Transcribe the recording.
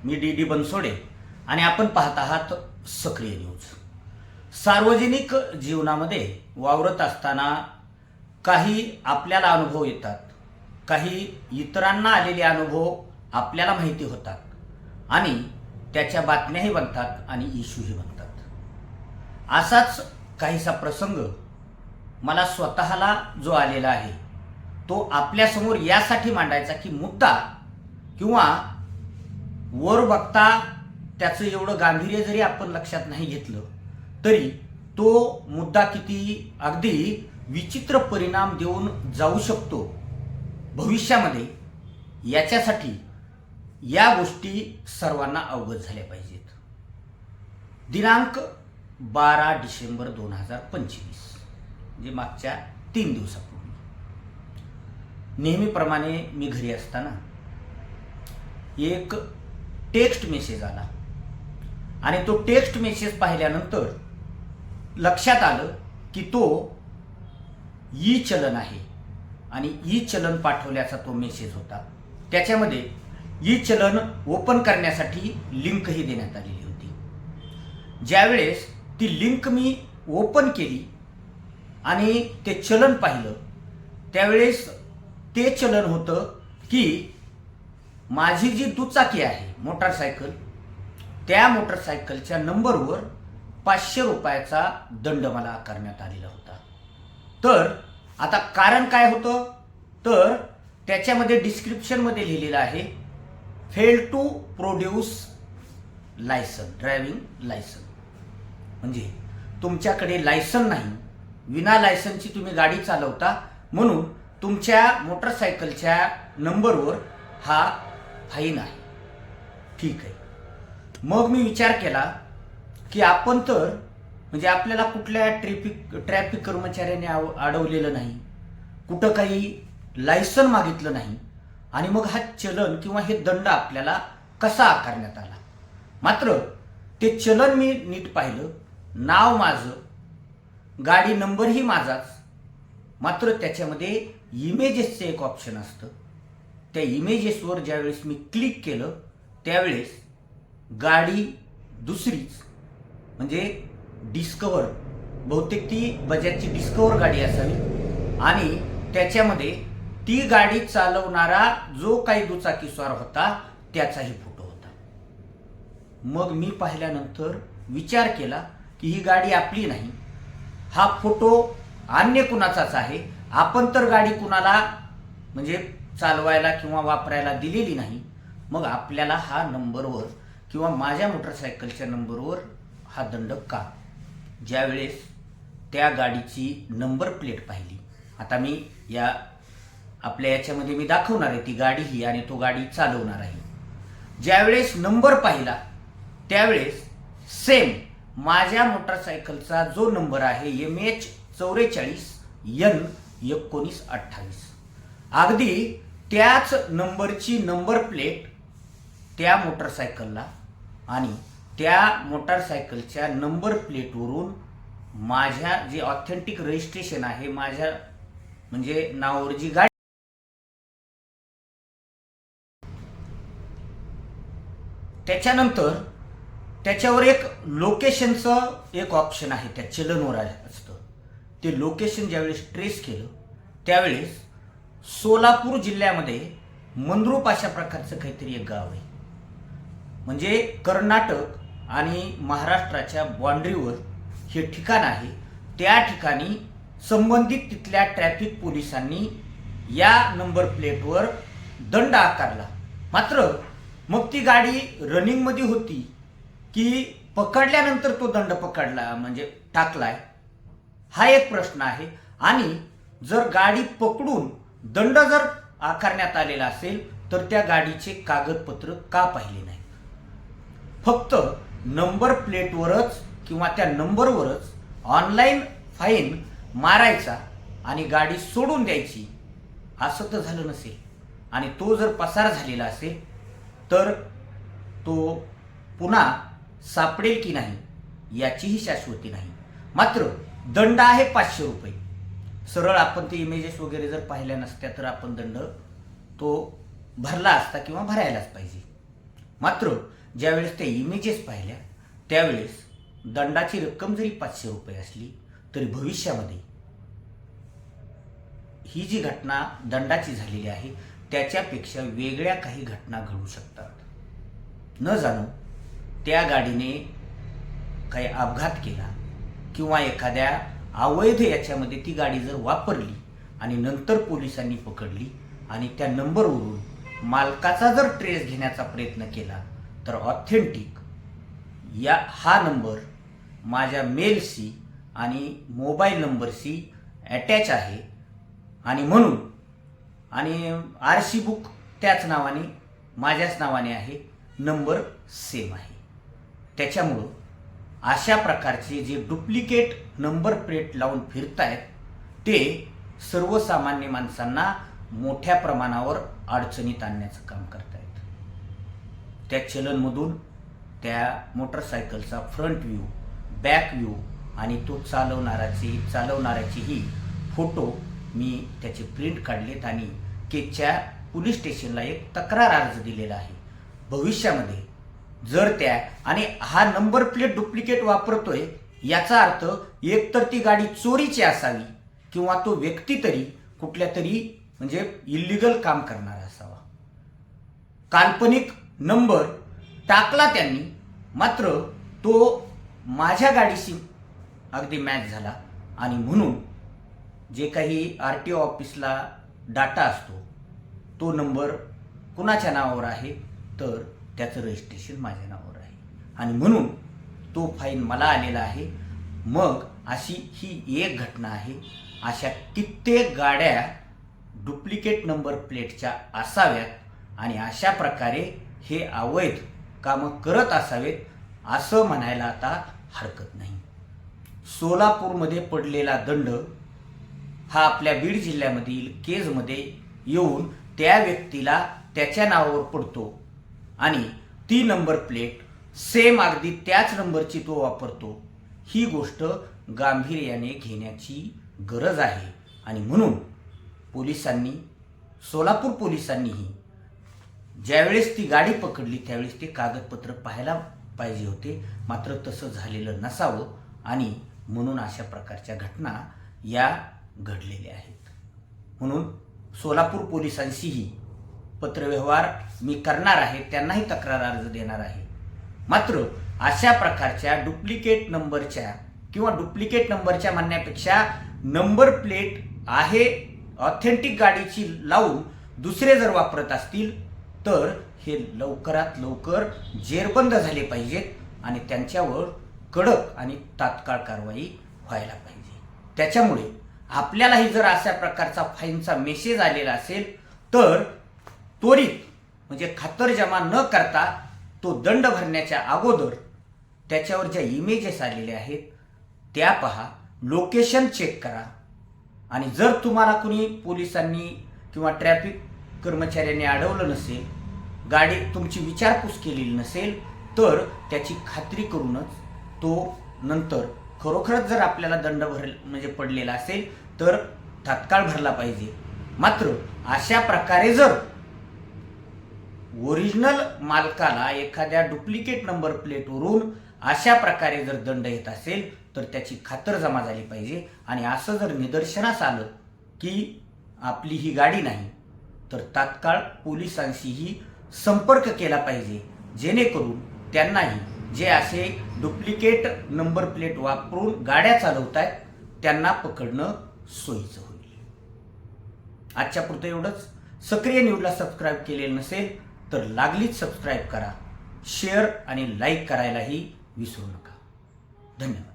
मी D Bansode आणि आपण पाहत आहात सक्रिय न्यूज। सार्वजनिक जीवनामध्ये वावरत असताना काही आपल्याला अनुभव येतात, काही इतरांना आलेले अनुभव आपल्याला माहिती होतात आणि त्याच्या बातम्याही बनतात आणि इश्यूही बनतात। असाच काहीसा प्रसंग मला स्वतःला जो आलेला आहे तो आपल्यासमोर यासाठी मांडायचा की मुद्दा किंवा वर बघता त्याचं एवढं गांभीर्य जरी आपण लक्षात नाही घेतलं तरी तो मुद्दा किती अगदी विचित्र परिणाम देऊन जाऊ शकतो भविष्यामध्ये, याच्यासाठी या गोष्टी सर्वांना अवगत झाल्या पाहिजेत। दिनांक 12 डिसेंबर 2025 म्हणजे मागच्या 3 दिवसापूर्वी नेहमीप्रमाणे मी घरी असताना एक टेक्स्ट मेसेज आला आणि तो टेक्स्ट मेसेज पाहिल्यानंतर लक्षात आलं की तो ई चलन आहे आणि ई चलन पाठवल्याचा तो मेसेज होता। त्याच्यामध्ये ई चलन ओपन करण्यासाठी लिंकही देण्यात आलेली होती। ज्यावेळेस ती लिंक मी ओपन केली आणि ते चलन पाहिलं त्यावेळेस ते चलन होतं की माझी जी दुचाकी आहे मोटरसायकल, त्या मोटरसायकलच्या नंबरवर 500 रुपयाचा दंड मला आकारण्यात आलेला होता। तर आता कारण काय होतं तर त्याच्यामध्ये डिस्क्रिप्शनमध्ये लिहिलेलं आहे fail to produce licence, driving licence, म्हणजे तुमच्याकडे लायसन नाही, विना लायसनची तुम्ही गाडी चालवता म्हणून तुमच्या मोटरसायकलच्या नंबरवर हा फाईन आहे। ठीक आहे, मग मी विचार केला की आपण तर म्हणजे आपल्याला कुठल्या ट्रॅफिक कर्मचाऱ्याने अडवलेलं नाही, कुठं काही लायसन मागितलं नाही आणि मग हा चलन किंवा हे दंड आपल्याला कसा आकारण्यात आला। मात्र ते चलन मी नीट पाहिलं, नाव माझं, गाडी नंबरही माझाच, मात्र त्याच्यामध्ये इमेजेसचं एक ऑप्शन असतं। त्या इमेजेसवर ज्यावेळेस मी क्लिक केलं त्यावेळेस गाडी दुसरीच, म्हणजे डिस्कवर, बहुतेक ती बजाजची डिस्कवर गाडी असावी आणि त्याच्यामध्ये ती गाडी चालवणारा जो काही दुचाकीस्वार होता त्याचाही फोटो होता। मग मी पाहिल्यानंतर विचार केला की ही गाडी आपली नाही, हा फोटो अन्य कुणाचाच आहे, आपण तर गाडी कुणाला म्हणजे चालवायला किंवा वापरायला दिलेली नाही, मग आपल्याला हा नंबरवर किंवा माझ्या मोटरसायकलच्या नंबरवर हा दंड का? ज्यावेळेस त्या गाडीची नंबर प्लेट पाहिली, आता मी या आपल्या याच्यामध्ये मी दाखवणार आहे ती गाडी ही आणि तो गाडी चालवणार आहे, ज्यावेळेस नंबर पाहिला त्यावेळेस सेम माझ्या मोटरसायकलचा जो नंबर आहे MH 44 N 1928, अगदी त्याच नंबरची नंबर प्लेट त्या मोटरसायकलला आणि त्या मोटरसायकलच्या नंबर प्लेटवरून माझ्या जे ऑथेंटिक रजिस्ट्रेशन आहे, माझ्या म्हणजे नावावर जी गाडी, त्याच्यानंतर त्याच्यावर एक लोकेशनचं एक ऑप्शन आहे, त्या चलनवर असतं। ते लोकेशन ज्यावेळेस ट्रेस केलं त्यावेळेस सोलापूर जिल्ह्यामध्ये मंद्रुप अशा प्रकारचं काहीतरी एक गाव आहे, म्हणजे कर्नाटक आणि महाराष्ट्राच्या बाँड्रीवर हे ठिकाण आहे। त्या ठिकाणी संबंधित तिथल्या ट्रॅफिक पोलिसांनी या नंबर प्लेटवर दंड आकारला। मात्र मग ती गाडी रनिंगमध्ये होती की पकडल्यानंतर तो दंड पकडला म्हणजे टाकलाय, हा एक प्रश्न आहे। आणि जर गाडी पकडून दंड जर आकारण्यात आलेला असेल तर त्या गाडीचे कागदपत्र का पाहिले नाही? फक्त नंबर प्लेटवरच किंवा त्या नंबरवरच ऑनलाईन फाईन मारायचा आणि गाडी सोडून द्यायची असं तर झालं नसेल, आणि तो जर पसार झालेला असेल तर तो पुन्हा सापडेल की नाही याचीही शाश्वती नाही। मात्र दंड आहे 500 रुपये। सरळ आपण ते इमेजेस वगैरे जर पाहिल्या नसत्या तर आपण दंड तो भरला असता किंवा भरायलाच पाहिजे। मात्र ज्यावेळेस त्या इमेजेस पाहिल्या त्यावेळेस दंडाची रक्कम जरी 500 रुपये असली तरी भविष्यामध्ये ही जी घटना दंडाची झालेली आहे त्याच्यापेक्षा वेगळ्या काही घटना घडू शकतात। न जाणो त्या गाडीने काही अपघात केला किंवा एखाद्या अवैध याच्यामध्ये ती गाडी जर वापरली आणि नंतर पोलिसांनी पकडली आणि त्या नंबरवरून मालकाचा जर ट्रेस घेण्याचा प्रयत्न केला तर ऑथेंटिक हा नंबर माझ्या मेलशी आणि मोबाईल नंबरशी अटॅच आहे आणि म्हणून आणि RC बुक त्याच नावाने माझ्याच नावाने आहे, नंबर सेम आहे। त्याच्यामुळं अशा प्रकारचे जे डुप्लिकेट नंबर प्लेट लावून फिरतायत ते सर्वसामान्य माणसांना मोठ्या प्रमाणावर अडचणीत आणण्याचं काम करतायत। त्या चलनमधून त्या मोटरसायकलचा फ्रंट व्ह्यू, बॅक व्ह्यू आणि तो चालवणाऱ्याचेही फोटो मी त्याचे प्रिंट काढलेत आणि केजच्या पोलीस स्टेशनला एक तक्रार अर्ज दिलेला आहे। भविष्यामध्ये जर त्या आणि हा नंबर प्लेट डुप्लिकेट वापरतोय याचा अर्थ एकतर ती गाडी चोरीची असावी किंवा तो व्यक्ती तरी कुठल्या तरी म्हणजे इल्लीगल काम करणारा असावा। काल्पनिक नंबर टाकला त्यांनी, मात्र तो माझ्या गाडीशी अगदी मॅच झाला आणि म्हणून जे काही RTO ऑफिसला डाटा असतो तो नंबर कुणाच्या नावावर आहे तर त्याचं रजिस्ट्रेशन माझ्या नावावर आहे आणि म्हणून तो फाईन मला आलेला आहे। मग अशी ही एक घटना आहे, अशा कित्येक गाड्या डुप्लिकेट नंबर प्लेटच्या असाव्यात आणि अशा प्रकारे हे अवैध कामं करत असावेत असं म्हणायला आता हरकत नाही। सोलापूरमध्ये पडलेला दंड हा आपल्या बीड जिल्ह्यामधील केजमध्ये येऊन त्या व्यक्तीला त्याच्या नावावर पडतो आणि ती नंबर प्लेट सेम अगदी त्याच नंबरची तो वापरतो। ही गोष्ट गांभीर्याने घेण्याची गरज आहे आणि म्हणून सोलापूर पोलिसांनीही ज्यावेळेस ती गाडी पकडली त्यावेळेस ते कागदपत्र पाहायला पाहिजे होते, मात्र तसं झालेलं नसावं आणि म्हणून अशा प्रकारच्या घटना या घडलेल्या आहेत। म्हणून सोलापूर पोलिसांशीही पत्रव्यवहार मी करणार आहे, त्यांनाही तक्रार अर्ज देणार आहे। मात्र अशा प्रकारच्या डुप्लिकेट नंबरच्या म्हणण्यापेक्षा नंबर प्लेट आहे ऑथेंटिक गाडीची लावून दुसरे जर वापरत असतील तर हे लवकरात लवकर जेरबंद झाले पाहिजेत आणि त्यांच्यावर कडक आणि तात्काळ कारवाई व्हायला पाहिजे। त्याच्यामुळे आपल्यालाही जर अशा प्रकारचा फाईनचा मेसेज आलेला असेल तर त्वरित म्हणजे खातरजमा न करता तो दंड भरण्याच्या अगोदर त्याच्यावर ज्या इमेजेस आलेल्या आहेत त्या पहा, लोकेशन चेक करा आणि जर तुम्हाला कुणी पोलिसांनी किंवा ट्रॅफिक कर्मचाऱ्यांनी अडवलं नसेल, गाडी तुमची विचारपूस केलेली नसेल तर त्याची खात्री करूनच तो नंतर खरोखरच जर आपल्याला दंड म्हणजे पडलेला असेल तर तात्काळ भरला पाहिजे। मात्र अशा प्रकारे जर ओरिजिनल मालकाला एखाद्या डुप्लिकेट नंबर प्लेटवरून अशा प्रकारे जर दंड येत असेल तर त्याची खातरजमा झाली पाहिजे आणि असं जर निदर्शनास आलं की आपली ही गाडी नाही तर तात्काळ पोलिसांशीही संपर्क केला पाहिजे, जेणेकरून त्यांनाही जे असे डुप्लिकेट नंबर प्लेट वापरून गाड्या चालवतायत त्यांना पकडणं सोयीचं होईल। आजच्या पुरतं एवढंच। सक्रिय न्यूजला सबस्क्राईब केलेलं नसेल तर लागलीच सबस्क्राईब करा, शेअर आणि लाईक करायलाही विसरू नका। धन्यवाद।